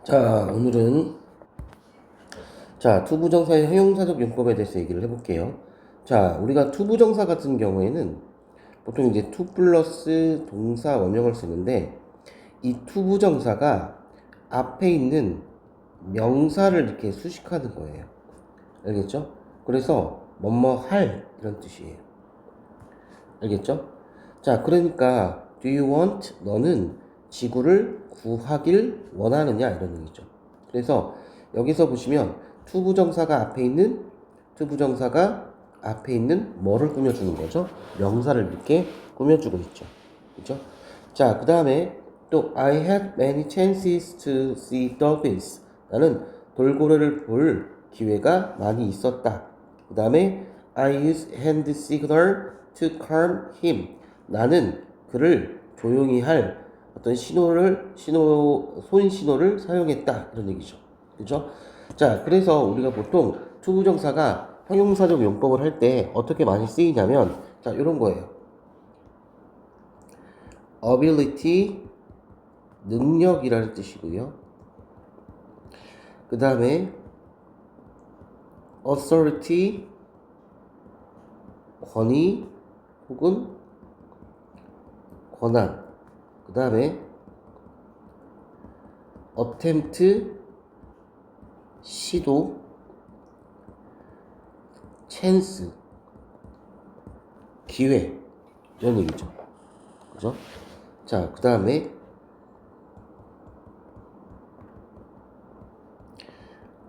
자, 오늘은 투부정사의 형용사적 용법에 대해서 얘기를 해볼게요. 자, 우리가 투부정사 같은 경우에는 보통 이제 투 플러스 동사 원형을 쓰는데 이 투부정사가 앞에 있는 명사를 이렇게 수식하는 거예요. 알겠죠? 그래서 뭐뭐 할 이런 뜻이에요. 알겠죠? 자, 그러니까 do you want 너는 지구를 구하길 원하느냐 이런 얘기죠. 그래서 여기서 보시면 투부정사가 앞에 있는 뭐를 꾸며주는 거죠? 명사를 이렇게 꾸며주고 있죠. 그렇죠? 자, 그 다음에 또 I had many chances to see dolphins. 나는 돌고래를 볼 기회가 많이 있었다. 그 다음에 I used hand signal to calm him. 나는 그를 조용히 할 어떤 손 신호를 사용했다. 이런 얘기죠. 그죠? 자, 그래서 우리가 보통 투부정사가 형용사적 용법을 할 때 어떻게 많이 쓰이냐면, 자, 이런 거예요. ability, 능력이라는 뜻이고요. 그 다음에 authority, 권위 혹은 권한. 그 다음에 attempt, 시도, chance, 기회 이런 얘기죠. 그죠? 자, 그 다음에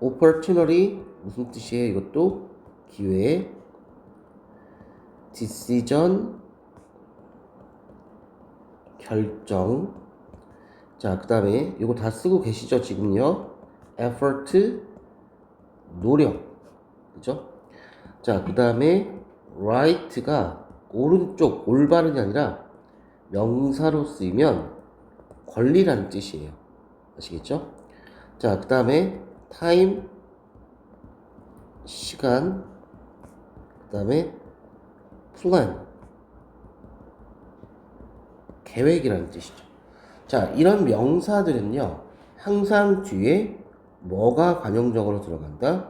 opportunity 무슨 뜻이에요? 이것도 기회. decision 결정. 자, 그 다음에 이거 다 쓰고 계시죠 지금요? effort 노력. 그죠? 자, 그 다음에 right가 오른쪽 올바른이 아니라 명사로 쓰이면 권리라는 뜻이에요. 아시겠죠? 자, 그 다음에 time 시간. 그 다음에 plan 계획이라는 뜻이죠. 자, 이런 명사들은요 항상 뒤에 뭐가 관용적으로 들어간다?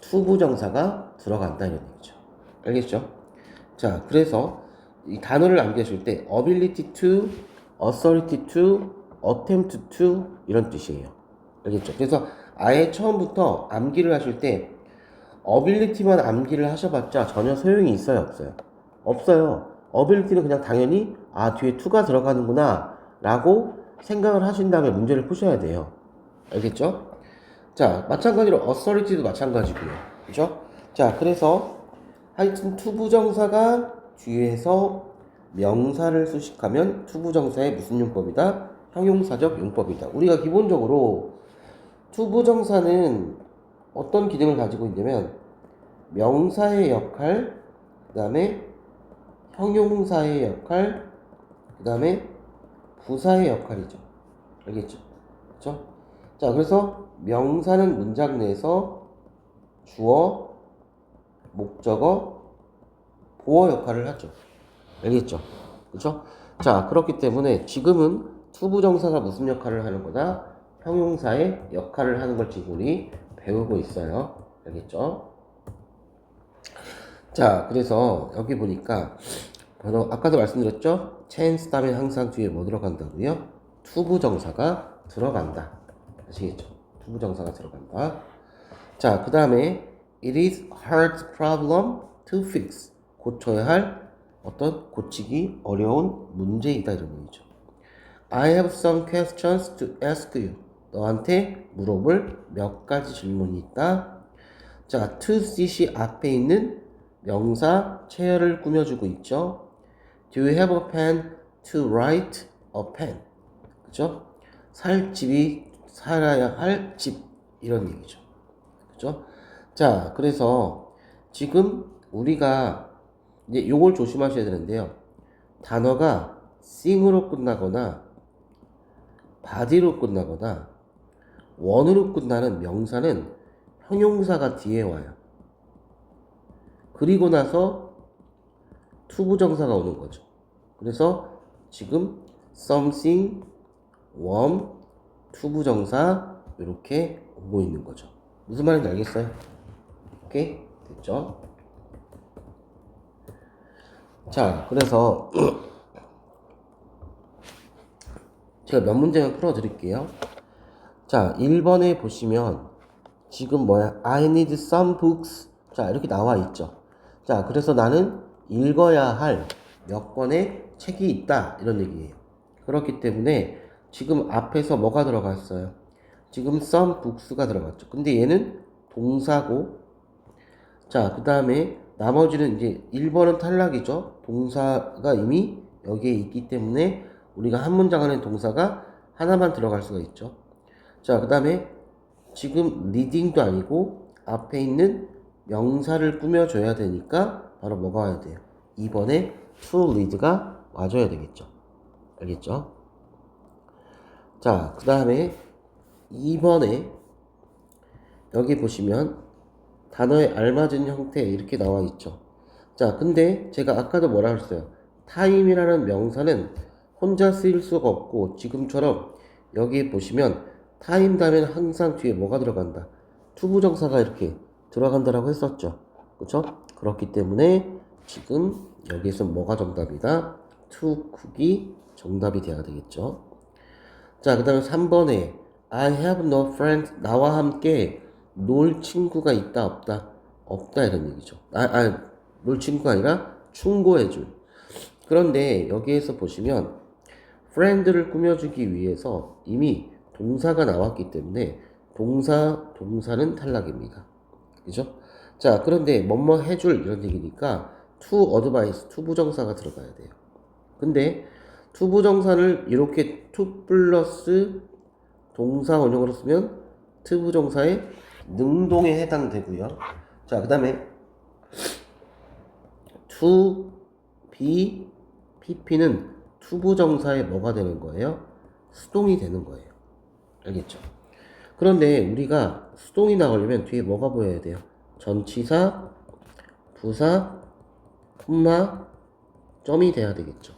투부정사가 들어간다 이런 얘기죠. 알겠죠? 자, 그래서 이 단어를 암기하실 때 ability to, authority to, attempt to 이런 뜻이에요. 알겠죠? 그래서 아예 처음부터 암기를 하실 때 ability만 암기를 하셔봤자 전혀 소용이 있어요, 없어요? 없어요. ability는 그냥 당연히 뒤에 to가 들어가는구나 라고 생각을 하신 다음에 문제를 푸셔야 돼요. 알겠죠? 자, 마찬가지로 authority도 마찬가지고요. 그죠? 자, 그래서 하여튼 투부정사가 뒤에서 명사를 수식하면 투부정사의 무슨 용법이다? 형용사적 용법이다. 우리가 기본적으로 투부정사는 어떤 기능을 가지고 있냐면 명사의 역할, 그 다음에 형용사의 역할, 그 다음에 부사의 역할이죠. 알겠죠? 그렇죠? 자, 그래서 명사는 문장 내에서 주어, 목적어, 보어 역할을 하죠. 알겠죠? 그렇죠? 자, 그렇기 때문에 지금은 투부정사가 무슨 역할을 하는 거다? 형용사의 역할을 하는 걸 지금 우리 배우고 있어요. 알겠죠? 자, 그래서 여기 보니까 바로 아까도 말씀드렸죠? chance 다음에 항상 뒤에 뭐 들어간다고요? 투부정사가 들어간다. 아시겠죠? 투부정사가 들어간다. 자, 그 다음에 it is hard problem to fix. 고쳐야 할 어떤 고치기 어려운 문제이다 이런 얘기죠. I have some questions to ask you. 너한테 물어볼 몇 가지 질문이 있다. 자, to sit이 앞에 있는 명사 체어를 꾸며주고 있죠. Do you have a pen to write a pen? 그죠? 살 집이 살아야 할 집 이런 얘기죠. 그죠? 자, 그래서 지금 우리가 이제 요걸 조심하셔야 되는데요. 단어가 sing으로 끝나거나 body로 끝나거나 원으로 끝나는 명사는 형용사가 뒤에 와요. 그리고 나서 투부정사가 오는 거죠. 그래서 지금 something warm 투부정사 이렇게 오고 있는 거죠. 무슨 말인지 알겠어요? 오케이? 됐죠? 자, 그래서 제가 몇 문제만 풀어 드릴게요. 자, 1번에 보시면 지금 뭐야? I need some books. 자, 이렇게 나와 있죠. 자, 그래서 나는 읽어야 할 몇 권의 책이 있다. 이런 얘기예요. 그렇기 때문에 지금 앞에서 뭐가 들어갔어요? 지금 some books가 들어갔죠. 근데 얘는 동사고, 자, 그 다음에 나머지는 이제 1번은 탈락이죠. 동사가 이미 여기에 있기 때문에 우리가 한 문장 안에 동사가 하나만 들어갈 수가 있죠. 자, 그 다음에 지금 리딩도 아니고 앞에 있는 명사를 꾸며줘야 되니까 바로 뭐가 와야 돼요? 2번에 to read가 와줘야 되겠죠. 알겠죠? 자, 그 다음에 2번에 여기 보시면 단어에 알맞은 형태 이렇게 나와 있죠. 자, 근데 제가 아까도 뭐라 그랬어요? time이라는 명사는 혼자 쓰일 수가 없고 지금처럼 여기 보시면 time 다음에는 항상 뒤에 뭐가 들어간다? 투부정사가 이렇게 들어간다라고 했었죠. 그쵸? 그렇기 때문에 지금 여기에서 뭐가 정답이다? to cook이 정답이 돼야 되겠죠. 자, 그 다음에 3번에 I have no friends. 나와 함께 놀 친구가 있다 없다? 없다 이런 얘기죠. 놀 친구가 아니라 충고해줄. 그런데 여기에서 보시면 friend를 꾸며주기 위해서 이미 동사가 나왔기 때문에 동사는 탈락입니다. 그죠? 자, 그런데 뭐뭐 해줄 이런 얘기니까 to advise, 투부정사가 들어가야 돼요. 근데 투부정사를 이렇게 to 플러스 동사 원형으로 쓰면 투부정사의 능동에 해당되고요. 자, 그 다음에 to, be, pp는 투부정사의 뭐가 되는 거예요? 수동이 되는 거예요. 알겠죠? 그런데 우리가 수동이 나오려면 뒤에 뭐가 보여야 돼요? 전치사, 부사, 콤마, 점이 돼야 되겠죠.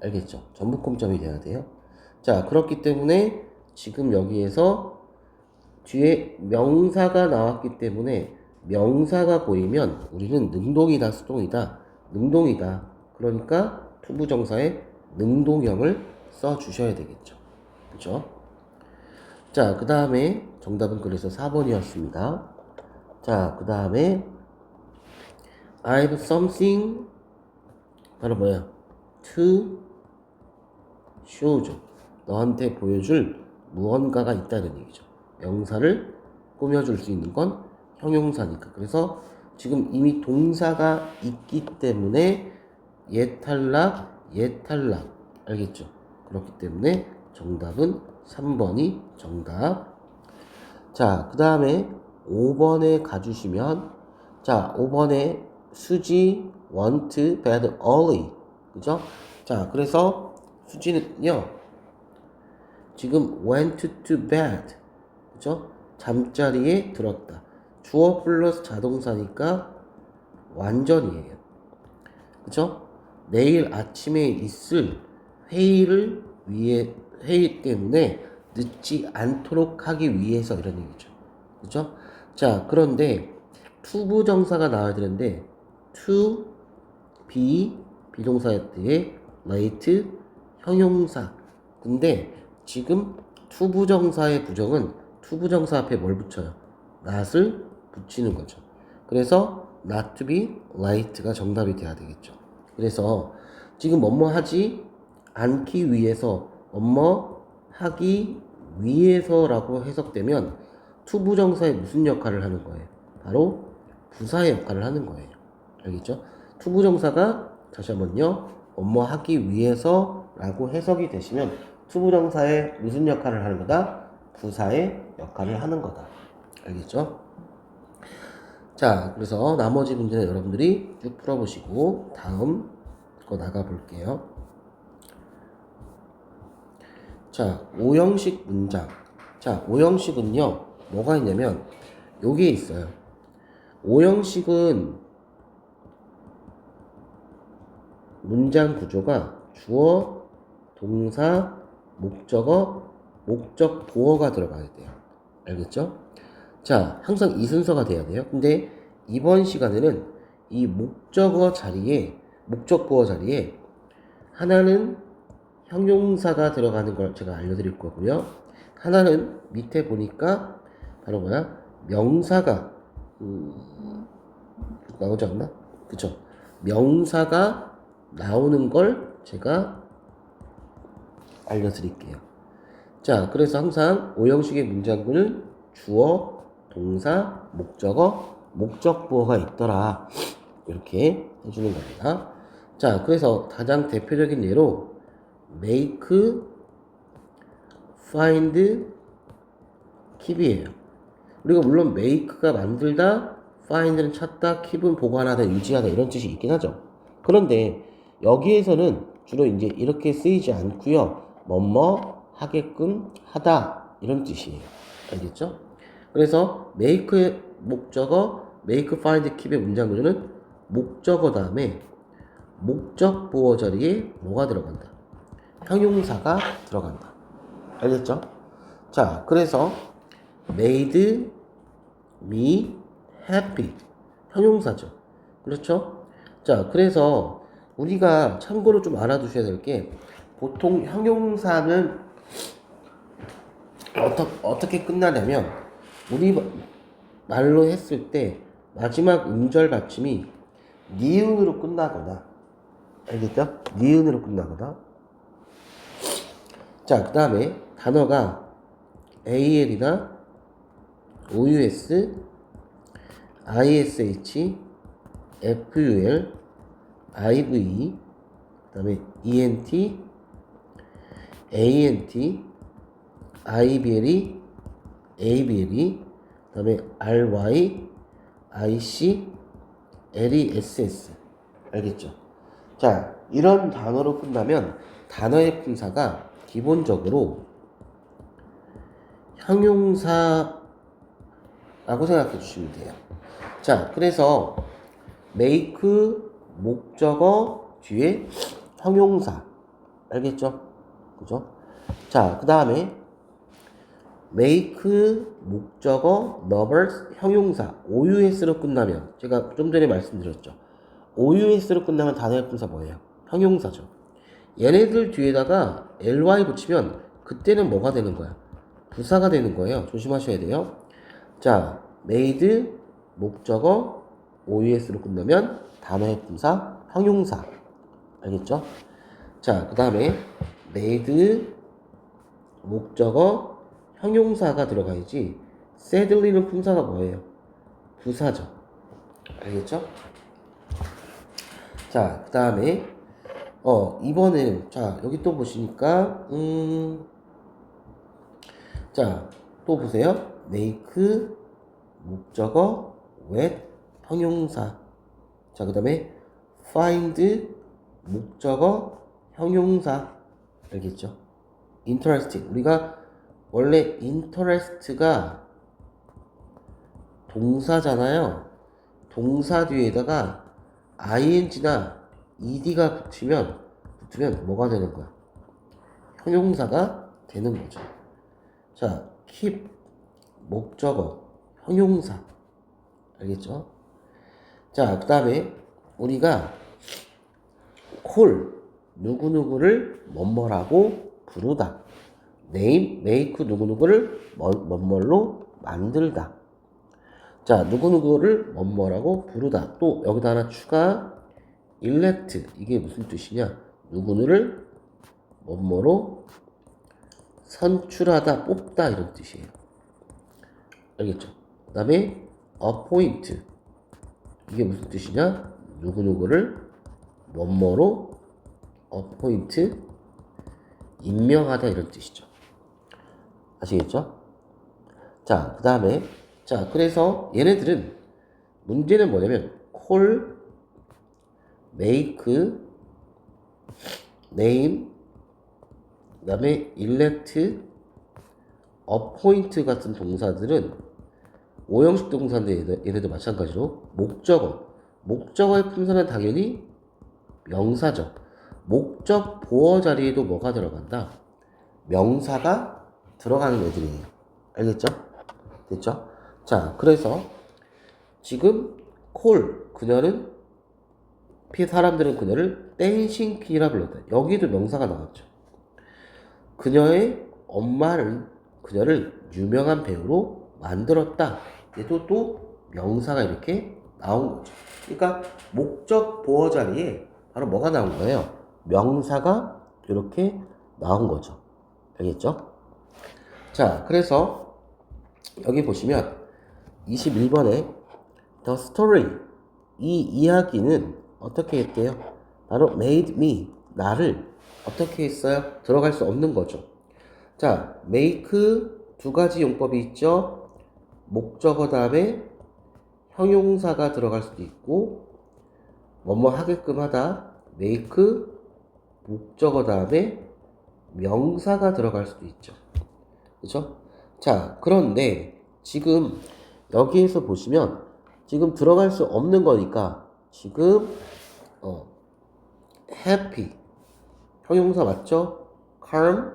알겠죠? 전부콤점이 돼야 돼요. 자, 그렇기 때문에 지금 여기에서 뒤에 명사가 나왔기 때문에 명사가 보이면 우리는 능동이다, 수동이다, 능동이다. 그러니까 투부정사에 능동형을 써 주셔야 되겠죠. 그죠? 자, 그 다음에 정답은 그래서 4번이었습니다. 자, 그 다음에 I have something 바로 뭐야? to show죠. 너한테 보여줄 무언가가 있다는 얘기죠. 명사를 꾸며줄 수 있는 건 형용사니까. 그래서 지금 이미 동사가 있기 때문에 얘 탈락, 얘 탈락. 알겠죠? 그렇기 때문에 정답은 3번이 정답. 자, 그 다음에 5번에 가주시면, 자, 5번에 수지, want, bed, early. 그죠? 자, 그래서 수지는요, 지금 went to bed. 그죠? 잠자리에 들었다. 주어 플러스 자동사니까 완전이에요. 그죠? 내일 아침에 있을 회의 때문에 늦지 않도록 하기 위해서 이런 얘기죠. 그죠? 자, 그런데 투부정사가 나와야 되는데 to, be, 비동사 때에 late, 형용사. 근데 지금 투부정사의 부정은 투부정사 앞에 뭘 붙여요? not을 붙이는 거죠. 그래서 not to be late가 정답이 돼야 되겠죠. 그래서 지금 뭐뭐 하지 않기 위해서, 뭐뭐 하기 위해서라고 해석되면 투부정사의 무슨 역할을 하는 거예요? 바로 부사의 역할을 하는 거예요. 알겠죠? 투부정사가 다시 한번요, 뭐뭐 하기 위해서라고 해석이 되시면 투부정사의 무슨 역할을 하는 거다? 부사의 역할을 하는 거다. 알겠죠? 자, 그래서 나머지 문제는 여러분들이 쭉 풀어보시고 다음 거 나가볼게요. 자, 오형식 문장. 자, 오형식은요, 뭐가 있냐면 여기에 있어요. 오형식은 문장 구조가 주어, 동사, 목적어, 목적 보어가 들어가야 돼요. 알겠죠? 자, 항상 이 순서가 돼야 돼요. 근데 이번 시간에는 이 목적어 자리에, 목적 보어 자리에 하나는 형용사가 들어가는 걸 제가 알려드릴 거고요. 하나는 밑에 보니까 바로 뭐야? 명사가 나오지 않나? 그쵸? 명사가 나오는 걸 제가 알려드릴게요. 자, 그래서 항상 오형식의 문장구는 주어, 동사, 목적어, 목적보어가 있더라. 이렇게 해주는 겁니다. 자, 그래서 가장 대표적인 예로 make, find, keep이에요. 우리가 물론 make가 만들다, find는 찾다, keep은 보관하다, 유지하다 이런 뜻이 있긴 하죠. 그런데 여기에서는 주로 이제 이렇게 쓰이지 않고요. 뭐뭐 하게끔 하다 이런 뜻이에요. 알겠죠? 그래서 make의 목적어, make, find, keep의 문장 구조는 목적어 다음에 목적 보어 자리에 뭐가 들어간다? 형용사가 들어간다. 알겠죠? 자, 그래서 made me happy 형용사죠. 그렇죠? 자, 그래서 우리가 참고로 좀 알아두셔야 될 게 보통 형용사는 어떻게 끝나냐면 우리 말로 했을 때 마지막 음절 받침이 니은으로 끝나거나 알겠죠? 니은으로 끝나거나 자, 그 다음에 단어가 AL이나 OUS, ISH, FUL, IV, 그 다음에 ENT, ANT, IBLE, ABLE, 그 다음에 RY, IC, LESS. 알겠죠? 자, 이런 단어로 끝나면 단어의 품사가 기본적으로 형용사라고 생각해 주시면 돼요. 자, 그래서 make 목적어 뒤에 형용사. 알겠죠? 그죠? 자, 그 다음에 make 목적어 numbers 형용사 OUS로 끝나면 제가 좀 전에 말씀드렸죠. OUS로 끝나면 단어의 품사 뭐예요? 형용사죠. 얘네들 뒤에다가 ly 붙이면 그때는 뭐가 되는 거야? 부사가 되는 거예요. 조심하셔야 돼요. 자, made 목적어 OUS로 끝나면 단어의 품사 형용사. 알겠죠? 자, 그 다음에 made 목적어 형용사가 들어가야지 sadly는 품사가 뭐예요? 부사죠. 알겠죠? 자, 그 다음에 이번에는 자 여기 또 보시니까 자, 또 보세요. make 목적어 with 형용사. 자, 그 다음에 find 목적어 형용사. 알겠죠? interesting. 우리가 원래 interest가 동사잖아요. 동사 뒤에다가 ing나 ed가 붙으면 뭐가 되는 거야? 형용사가 되는 거죠. 자, keep 목적어 형용사. 알겠죠? 자, 그 다음에 우리가 call 누구누구를 뭐뭐라고 부르다. name, make 누구누구를 뭐뭐로 만들다. 자, 누구누구를 뭐뭐라고 부르다. 또 여기다 하나 추가 elect. 이게 무슨 뜻이냐? 누구누구를 뭐뭐로 선출하다, 뽑다 이런 뜻이에요. 알겠죠? 그 다음에 appoint. 이게 무슨 뜻이냐? 누구누구를 뭐뭐로 appoint 임명하다 이런 뜻이죠. 아시겠죠? 자, 그 다음에 자, 그래서 얘네들은 문제는 뭐냐면 call, make, name, 그 다음에 elect, appoint 같은 동사들은 오형식 동사인데 얘네도 마찬가지로 목적어의 품사는 당연히 명사죠. 목적 보어 자리에도 뭐가 들어간다? 명사가 들어가는 애들이에요. 알겠죠? 됐죠? 자, 그래서 지금 그녀는 사람들은 그녀를 댄싱 퀸이라 불렀다. 여기도 명사가 나왔죠. 그녀의 엄마는 그녀를 유명한 배우로 만들었다. 얘도 또 명사가 이렇게 나온 거죠. 그러니까 목적 보어 자리에 바로 뭐가 나온 거예요? 명사가 이렇게 나온 거죠. 알겠죠? 자, 그래서 여기 보시면 21번에 The story, 이 이야기는 어떻게 했대요? 바로 made me, 나를 어떻게 했어요? 들어갈 수 없는 거죠. 자, make 두 가지 용법이 있죠. 목적어 다음에 형용사가 들어갈 수도 있고 뭐뭐 하게끔 하다, make 목적어 다음에 명사가 들어갈 수도 있죠. 그죠? 자, 그런데 지금 여기에서 보시면 지금 들어갈 수 없는 거니까 지금 happy 형용사 맞죠? calm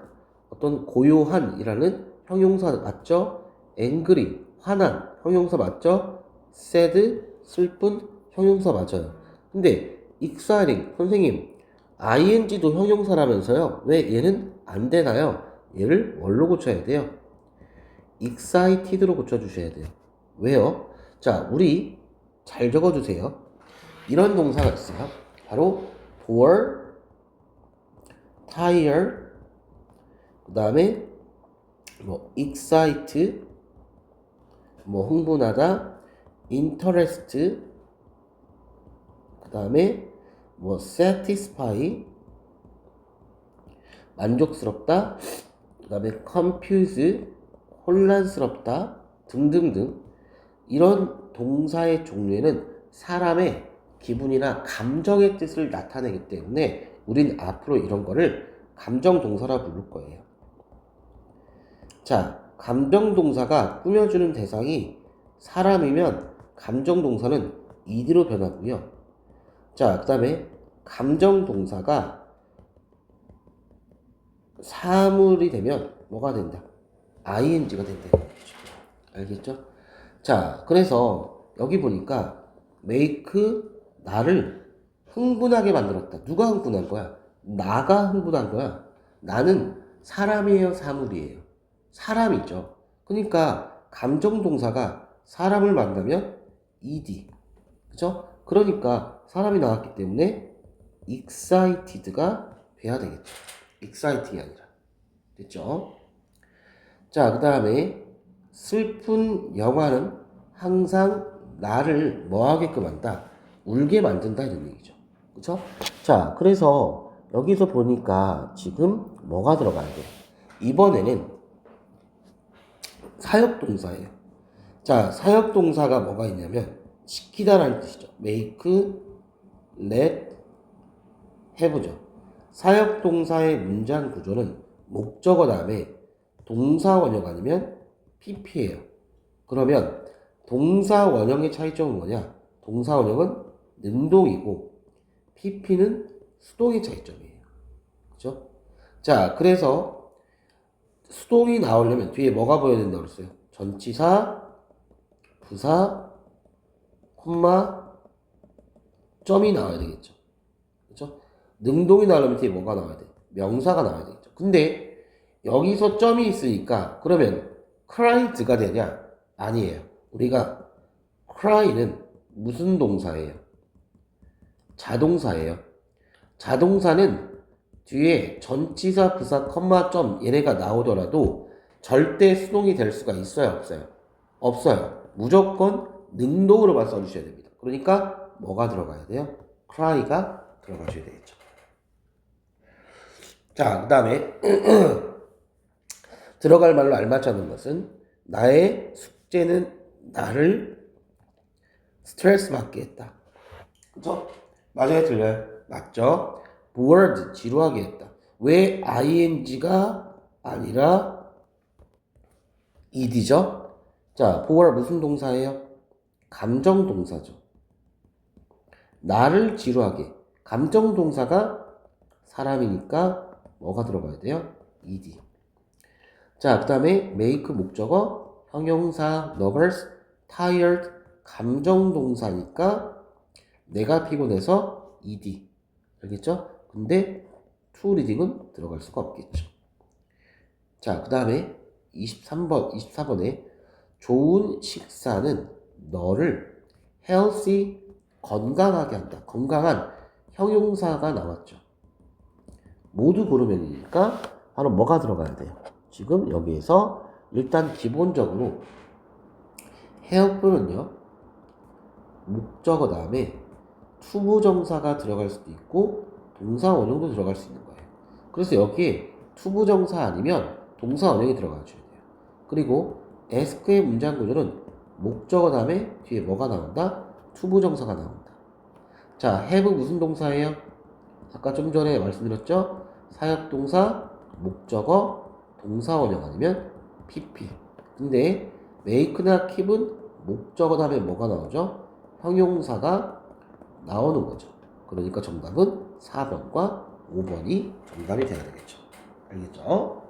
어떤 고요한이라는 형용사 맞죠? angry 화난 형용사 맞죠? sad 슬픈 형용사 맞아요. 근데 exciting 선생님 ing도 형용사라면서요? 왜 얘는 안 되나요? 얘를 뭘로 고쳐야 돼요? excited로 고쳐주셔야 돼요. 왜요? 자, 우리 잘 적어주세요. 이런 동사가 있어요. 바로 bore, tire, 그 다음에 뭐 excite, 뭐 흥분하다, interest, 그 다음에 뭐 satisfy, 만족스럽다, 그 다음에 confuse, 혼란스럽다 등등등 이런 동사의 종류에는 사람의 기분이나 감정의 뜻을 나타내기 때문에 우린 앞으로 이런 거를 감정 동사라 부를 거예요. 자, 감정 동사가 꾸며주는 대상이 사람이면 감정 동사는 ed로 변하고요. 자, 그 다음에 감정 동사가 사물이 되면 뭐가 된다? ing가 된다는 거죠. 알겠죠? 자, 그래서 여기 보니까 make 나를 흥분하게 만들었다. 누가 흥분한 거야? 나가 흥분한 거야. 나는 사람이에요, 사물이에요? 사람이죠. 그러니까 감정 동사가 사람을 만나면 ed. 그죠? 그러니까 사람이 나왔기 때문에 excited가 돼야 되겠죠. exciting이 아니라. 됐죠? 자, 그 다음에 슬픈 영화는 항상 나를 뭐 하게끔 한다? 울게 만든다 이런 얘기죠. 그쵸? 자, 그래서 여기서 보니까 지금 뭐가 들어가야 돼? 이번에는 사역동사예요. 자, 사역동사가 뭐가 있냐면 시키다라는 뜻이죠. make, let, have죠. 사역동사의 문장 구조는 목적어 다음에 동사 원형 아니면 pp예요. 그러면 동사 원형의 차이점은 뭐냐? 동사 원형은 능동이고 pp는 수동의 차이점이에요. 그죠? 자, 그래서 수동이 나오려면 뒤에 뭐가 보여야 된다고 그랬어요? 전치사, 부사, 콤마, 점이 나와야 되겠죠. 그죠? 능동이 나오려면 뒤에 뭐가 나와야 돼? 명사가 나와야 되겠죠. 근데 여기서 점이 있으니까 그러면 cried가 되냐? 아니에요. 우리가 cry는 무슨 동사예요? 자동사예요. 자동사는 뒤에 전치사, 부사, 컴마, 점 얘네가 나오더라도 절대 수동이 될 수가 있어요? 없어요? 없어요. 무조건 능동으로만 써주셔야 됩니다. 그러니까 뭐가 들어가야 돼요? cry가 들어가셔야 되겠죠. 자, 그 다음에 들어갈 말로 알맞지 않은 것은 나의 숙제는 나를 스트레스 받게 했다. 그쵸? 맞아요? 틀려요? 맞죠? bored, 지루하게 했다. 왜 ing가 아니라 ed죠? 자, bored 무슨 동사예요? 감정 동사죠. 나를 지루하게. 감정 동사가 사람이니까 뭐가 들어가야 돼요? ed. 자, 그 다음에 make 목적어, 형용사, nervous, tired, 감정동사니까 내가 피곤해서 ed. 알겠죠? 근데 to reading은 들어갈 수가 없겠죠. 자, 그 다음에 24번에 좋은 식사는 너를 healthy, 건강하게 한다. 건강한 형용사가 나왔죠. 모두 고르면이니까 바로 뭐가 들어가야 돼요? 지금 여기에서 일단 기본적으로 help는요 목적어 다음에 투부정사가 들어갈 수도 있고 동사 원형도 들어갈 수 있는 거예요. 그래서 여기에 투부정사 아니면 동사 원형이 들어가 줘야 돼요. 그리고 ask의 문장 구조는 목적어 다음에 뒤에 뭐가 나온다? 투부정사가 나온다. 자, have 무슨 동사예요? 아까 좀 전에 말씀드렸죠? 사역동사, 목적어, 동사 원형 아니면 PP. 근데 make나 keep은 목적어 다음에 뭐가 나오죠? 형용사가 나오는 거죠. 그러니까 정답은 4번과 5번이 정답이 돼야 되겠죠. 알겠죠?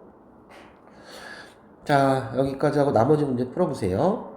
자, 여기까지 하고 나머지 문제 풀어보세요.